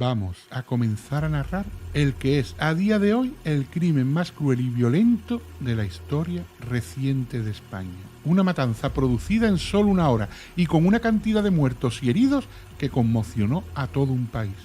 Vamos a comenzar a narrar el que es a día de hoy el crimen más cruel y violento de la historia reciente de España. Una matanza producida en solo una hora y con una cantidad de muertos y heridos que conmocionó a todo un país.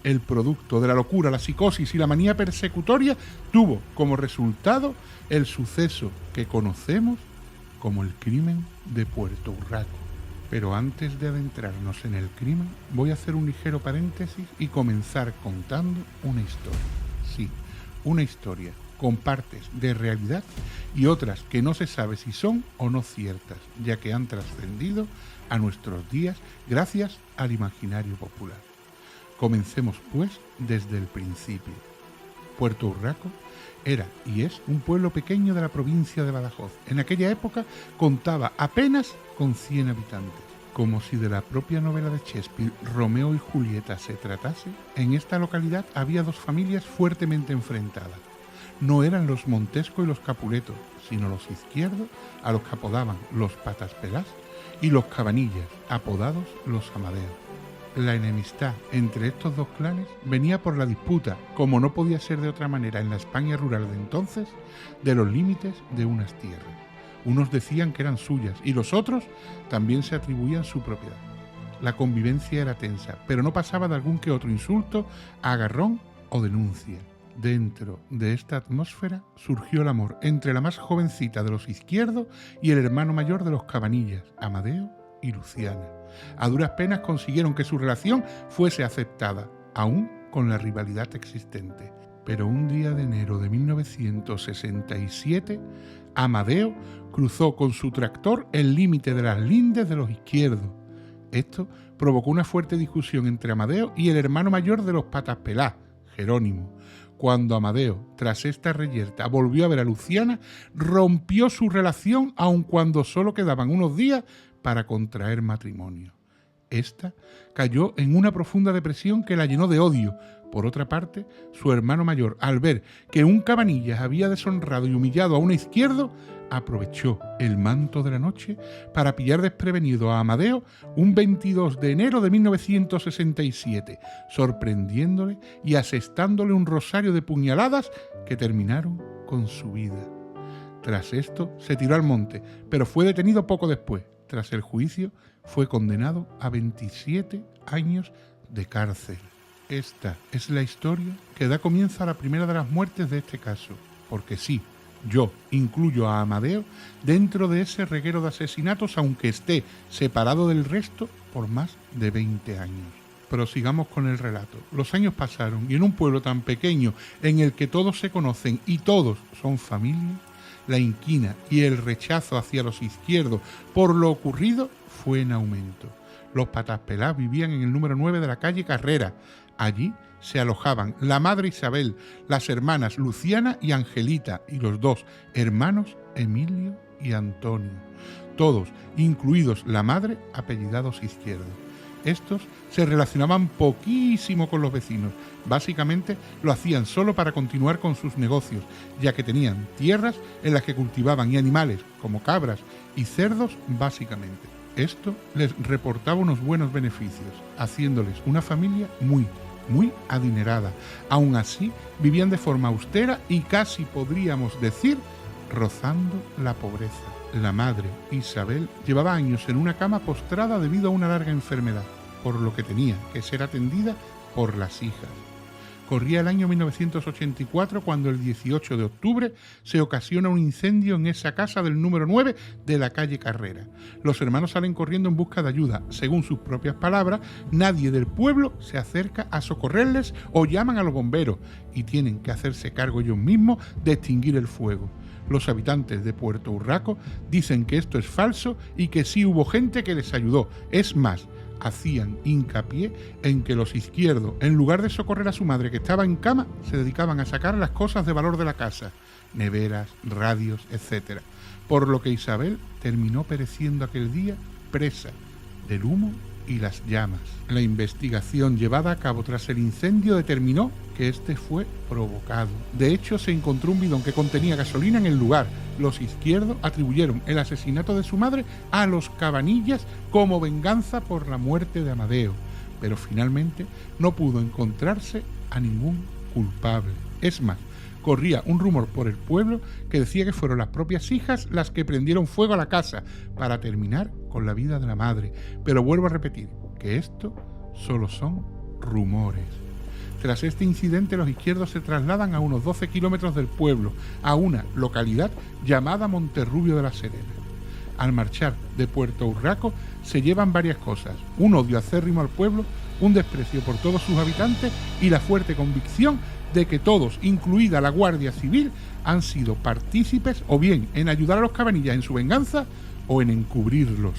El producto de la locura, la psicosis y la manía persecutoria tuvo como resultado el suceso que conocemos como el crimen de Puerto Urraco. Pero antes de adentrarnos en el crimen, voy a hacer un ligero paréntesis y comenzar contando una historia. Sí, una historia con partes de realidad y otras que no se sabe si son o no ciertas, ya que han trascendido a nuestros días gracias al imaginario popular. Comencemos pues desde el principio. Puerto Urraco era y es un pueblo pequeño de la provincia de Badajoz. En aquella época contaba apenas con 100 habitantes. Como si de la propia novela de Shakespeare, Romeo y Julieta, se tratase, en esta localidad había dos familias fuertemente enfrentadas. No eran los Montesco y los Capuleto, sino los Izquierdo, a los que apodaban los Patas Pelás, y los Cabanillas, apodados los Amadeo. La enemistad entre estos dos clanes venía por la disputa, como no podía ser de otra manera en la España rural de entonces, de los límites de unas tierras. Unos decían que eran suyas y los otros también se atribuían su propiedad. La convivencia era tensa, pero no pasaba de algún que otro insulto, agarrón o denuncia. Dentro de esta atmósfera surgió el amor entre la más jovencita de los Izquierdo y el hermano mayor de los Cabanillas, Amadeo y Luciana. A duras penas consiguieron que su relación fuese aceptada, aún con la rivalidad existente. Pero un día de enero de 1967, Amadeo cruzó con su tractor el límite de las lindes de los Izquierdos. Esto provocó una fuerte discusión entre Amadeo y el hermano mayor de los Patas Pelás, Jerónimo. Cuando Amadeo, tras esta reyerta, volvió a ver a Luciana, rompió su relación aun cuando solo quedaban unos días para contraer matrimonio. Esta cayó en una profunda depresión que la llenó de odio. Por otra parte, su hermano mayor, al ver que un Cabanillas había deshonrado y humillado a un Izquierdo, aprovechó el manto de la noche para pillar desprevenido a Amadeo un 22 de enero de 1967, sorprendiéndole y asestándole un rosario de puñaladas que terminaron con su vida. Tras esto, se tiró al monte, pero fue detenido poco después. Tras el juicio, fue condenado a 27 años de cárcel. Esta es la historia que da comienzo a la primera de las muertes de este caso, porque sí, yo incluyo a Amadeo dentro de ese reguero de asesinatos, aunque esté separado del resto por más de 20 años. Prosigamos con el relato. Los años pasaron y en un pueblo tan pequeño en el que todos se conocen y todos son familia, la inquina y el rechazo hacia los Izquierdos por lo ocurrido fue en aumento. Los Patas Pelás vivían en el número 9 de la calle Carrera. Allí se alojaban la madre Isabel, las hermanas Luciana y Angelita y los dos hermanos Emilio y Antonio. Todos, incluidos la madre, apellidados Izquierdo. Estos se relacionaban poquísimo con los vecinos. Básicamente lo hacían solo para continuar con sus negocios, ya que tenían tierras en las que cultivaban y animales, como cabras y cerdos básicamente. Esto les reportaba unos buenos beneficios, haciéndoles una familia muy adinerada. Aún así, vivían de forma austera y casi podríamos decir rozando la pobreza. La madre, Isabel, llevaba años en una cama postrada debido a una larga enfermedad, por lo que tenía que ser atendida por las hijas. Corría el año 1984 cuando el 18 de octubre se ocasiona un incendio en esa casa del número 9 de la calle Carrera. Los hermanos salen corriendo en busca de ayuda. Según sus propias palabras, nadie del pueblo se acerca a socorrerles o llaman a los bomberos y tienen que hacerse cargo ellos mismos de extinguir el fuego. Los habitantes de Puerto Urraco dicen que esto es falso y que sí hubo gente que les ayudó. Es más, hacían hincapié en que los Izquierdos, en lugar de socorrer a su madre que estaba en cama, se dedicaban a sacar las cosas de valor de la casa, neveras, radios, etc. Por lo que Isabel terminó pereciendo aquel día presa del humo y las llamas. La investigación llevada a cabo tras el incendio determinó que este fue provocado. De hecho, se encontró un bidón que contenía gasolina en el lugar. Los Izquierdos atribuyeron el asesinato de su madre a los Cabanillas como venganza por la muerte de Amadeo. pero finalmente no pudo encontrarse a ningún culpable. Es más, corría un rumor por el pueblo que decía que fueron las propias hijas las que prendieron fuego a la casa para terminar con la vida de la madre. Pero vuelvo a repetir que esto solo son rumores. Tras este incidente, los izquierdos se trasladan a unos 12 kilómetros del pueblo, a una localidad llamada Monterrubio de la Serena. Al marchar de Puerto Urraco se llevan varias cosas: un odio acérrimo al pueblo, un desprecio por todos sus habitantes y la fuerte convicción de que todos, incluida la Guardia Civil, han sido partícipes o bien en ayudar a los Cabanillas en su venganza o en encubrirlos.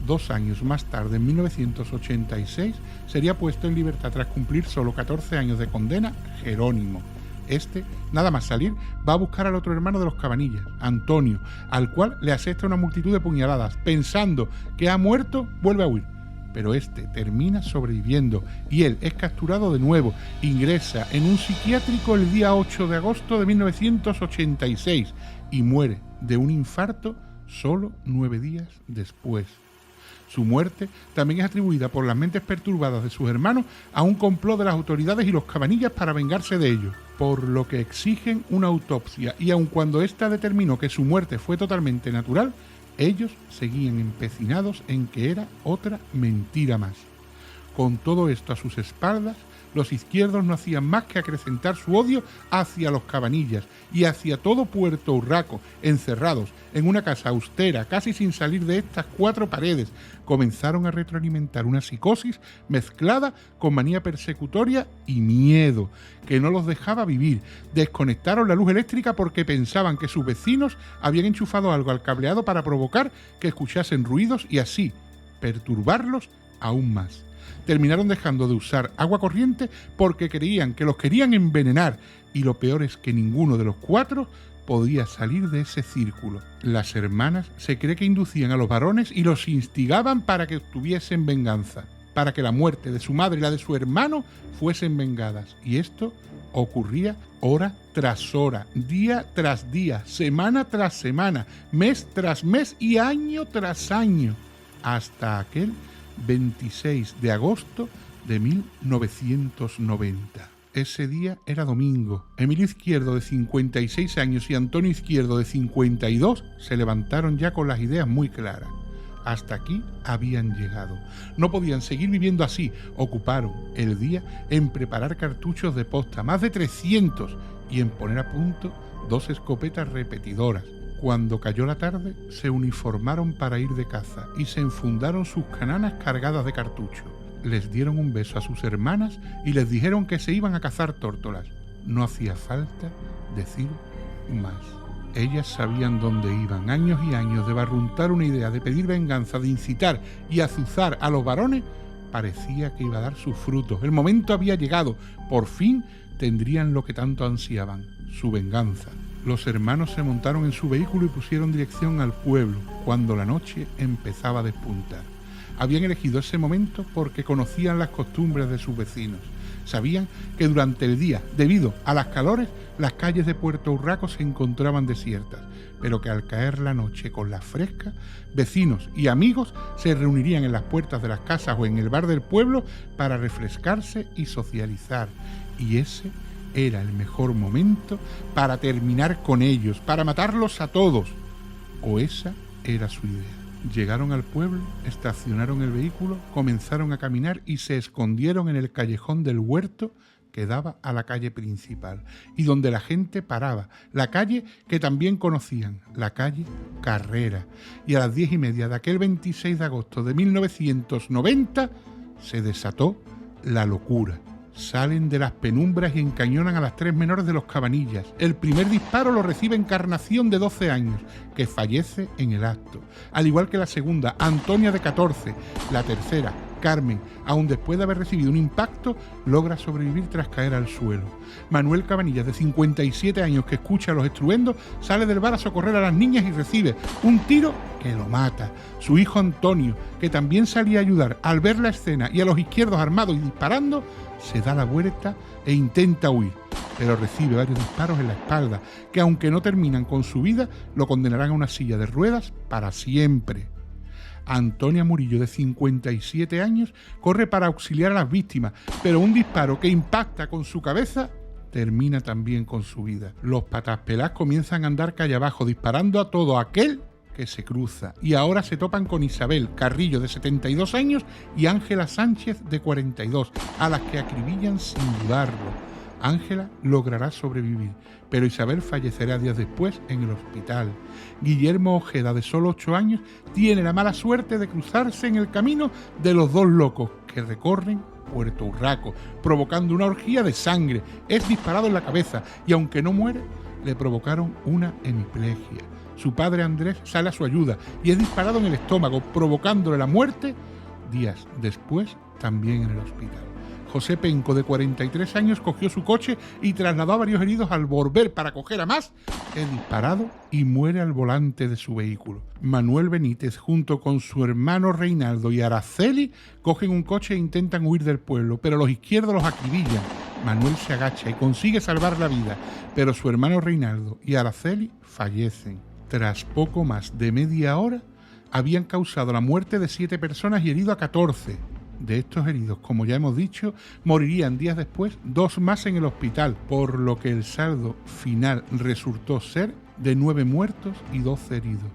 2 años más tarde, en 1986, sería puesto en libertad tras cumplir solo 14 años de condena Jerónimo. Este, nada más salir, va a buscar al otro hermano de los Cabanillas, Antonio, al cual le asesta una multitud de puñaladas. Pensando que ha muerto, vuelve a huir. Pero este termina sobreviviendo y él es capturado de nuevo. Ingresa en un psiquiátrico el día 8 de agosto de 1986 y muere de un infarto solo 9 días después. Su muerte también es atribuida por las mentes perturbadas de sus hermanos a un complot de las autoridades y los Cabanillas para vengarse de ellos, por lo que exigen una autopsia, y aun cuando ésta determinó que su muerte fue totalmente natural, ellos seguían empecinados en que era otra mentira más. Con todo esto a sus espaldas, los izquierdos no hacían más que acrecentar su odio hacia los Cabanillas y hacia todo Puerto Urraco, encerrados en una casa austera, casi sin salir de estas 4 paredes. Comenzaron a retroalimentar una psicosis mezclada con manía persecutoria y miedo, que no los dejaba vivir. Desconectaron la luz eléctrica porque pensaban que sus vecinos habían enchufado algo al cableado para provocar que escuchasen ruidos y así perturbarlos aún más. Terminaron dejando de usar agua corriente porque creían que los querían envenenar, y lo peor es que ninguno de los 4 podía salir de ese círculo. Las hermanas se cree que inducían a los varones y los instigaban para que obtuviesen venganza, para que la muerte de su madre y la de su hermano fuesen vengadas, y esto ocurría hora tras hora, día tras día, semana tras semana, mes tras mes y año tras año, hasta aquel 26 de agosto de 1990. Ese día era domingo. Emilio Izquierdo, de 56 años, y Antonio Izquierdo, de 52, se levantaron ya con las ideas muy claras. Hasta aquí habían llegado. No podían seguir viviendo así. Ocuparon el día en preparar cartuchos de posta, más de 300, y en poner a punto 2 escopetas repetidoras. Cuando cayó la tarde, se uniformaron para ir de caza y se enfundaron sus cananas cargadas de cartucho. Les dieron un beso a sus hermanas y les dijeron que se iban a cazar tórtolas. No hacía falta decir más. Ellas sabían dónde iban. Años y años de barruntar una idea, de pedir venganza, de incitar y azuzar a los varones, parecía que iba a dar sus frutos. El momento había llegado. Por fin tendrían lo que tanto ansiaban, su venganza. Los hermanos se montaron en su vehículo y pusieron dirección al pueblo, cuando la noche empezaba a despuntar. Habían elegido ese momento porque conocían las costumbres de sus vecinos. Sabían que durante el día, debido a las calores, las calles de Puerto Urraco se encontraban desiertas, pero que al caer la noche con la fresca, vecinos y amigos se reunirían en las puertas de las casas o en el bar del pueblo para refrescarse y socializar. Y ese era el mejor momento para terminar con ellos, para matarlos a todos. O esa era su idea. Llegaron al pueblo, estacionaron el vehículo, comenzaron a caminar y se escondieron en el callejón del huerto que daba a la calle principal y donde la gente paraba, la calle que también conocían, la calle Carrera. Y a las 10:30 de aquel 26 de agosto de 1990 se desató la locura. Salen de las penumbras y encañonan a las 3 menores de los Cabanillas. El primer disparo lo recibe Encarnación, de 12 años, que fallece en el acto. Al igual que la segunda, Antonia, de 14. La tercera, Carmen, aun después de haber recibido un impacto, logra sobrevivir tras caer al suelo. Manuel Cabanillas, de 57 años, que escucha los estruendos, sale del bar a socorrer a las niñas y recibe un tiro que lo mata. Su hijo Antonio, que también salía a ayudar, al ver la escena y a los izquierdos armados y disparando, se da la vuelta e intenta huir, pero recibe varios disparos en la espalda, que aunque no terminan con su vida, lo condenarán a una silla de ruedas para siempre. Antonia Murillo, de 57 años, corre para auxiliar a las víctimas, pero un disparo que impacta con su cabeza termina también con su vida. Los pataspelás comienzan a andar calle abajo, disparando a todo aquel que se cruza, y ahora se topan con Isabel Carrillo, de 72 años, y Ángela Sánchez, de 42, a las que acribillan sin dudarlo. Ángela logrará sobrevivir, pero Isabel fallecerá días después en el hospital. Guillermo Ojeda, de solo 8 años, tiene la mala suerte de cruzarse en el camino de los dos locos que recorren Puerto Urraco, provocando una orgía de sangre. Es disparado en la cabeza y, aunque no muere, le provocaron una hemiplegia. Su padre Andrés sale a su ayuda y es disparado en el estómago, provocándole la muerte días después, también en el hospital. José Penco, de 43 años, cogió su coche y trasladó a varios heridos. Al volver para coger a más, es disparado y muere al volante de su vehículo. Manuel Benítez, junto con su hermano Reinaldo y Araceli, cogen un coche e intentan huir del pueblo, pero los izquierdos los acribillan. Manuel se agacha y consigue salvar la vida, pero su hermano Reinaldo y Araceli fallecen. Tras poco más de media hora, habían causado la muerte de 7 personas y herido a 14. De estos heridos, como ya hemos dicho, morirían días después 2 más en el hospital, por lo que el saldo final resultó ser de 9 muertos y 12 heridos.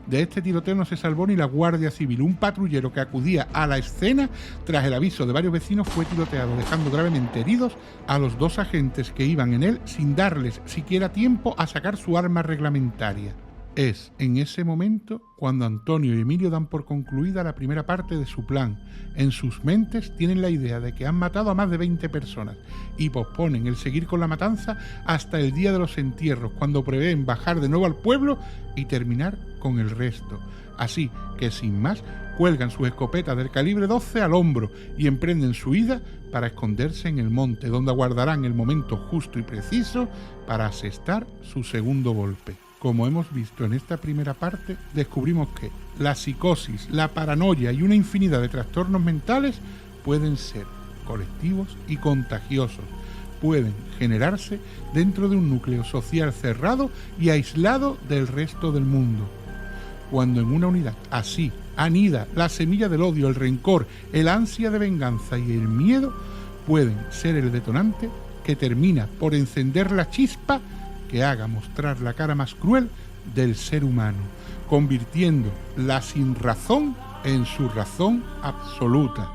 De este tiroteo no se salvó ni la Guardia Civil. Un patrullero que acudía a la escena tras el aviso de varios vecinos fue tiroteado, dejando gravemente heridos a los 2 agentes que iban en él, sin darles siquiera tiempo a sacar su arma reglamentaria. Es en ese momento cuando Antonio y Emilio dan por concluida la primera parte de su plan. En sus mentes tienen la idea de que han matado a más de 20 personas y posponen el seguir con la matanza hasta el día de los entierros, cuando prevén bajar de nuevo al pueblo y terminar con el resto. Así que, sin más, cuelgan sus escopetas del calibre 12 al hombro y emprenden su huida para esconderse en el monte, donde aguardarán el momento justo y preciso para asestar su segundo golpe. Como hemos visto en esta primera parte, descubrimos que la psicosis, la paranoia y una infinidad de trastornos mentales pueden ser colectivos y contagiosos. Pueden generarse dentro de un núcleo social cerrado y aislado del resto del mundo. Cuando en una unidad así anida la semilla del odio, el rencor, el ansia de venganza y el miedo, pueden ser el detonante que termina por encender la chispa que haga mostrar la cara más cruel del ser humano, convirtiendo la sinrazón en su razón absoluta.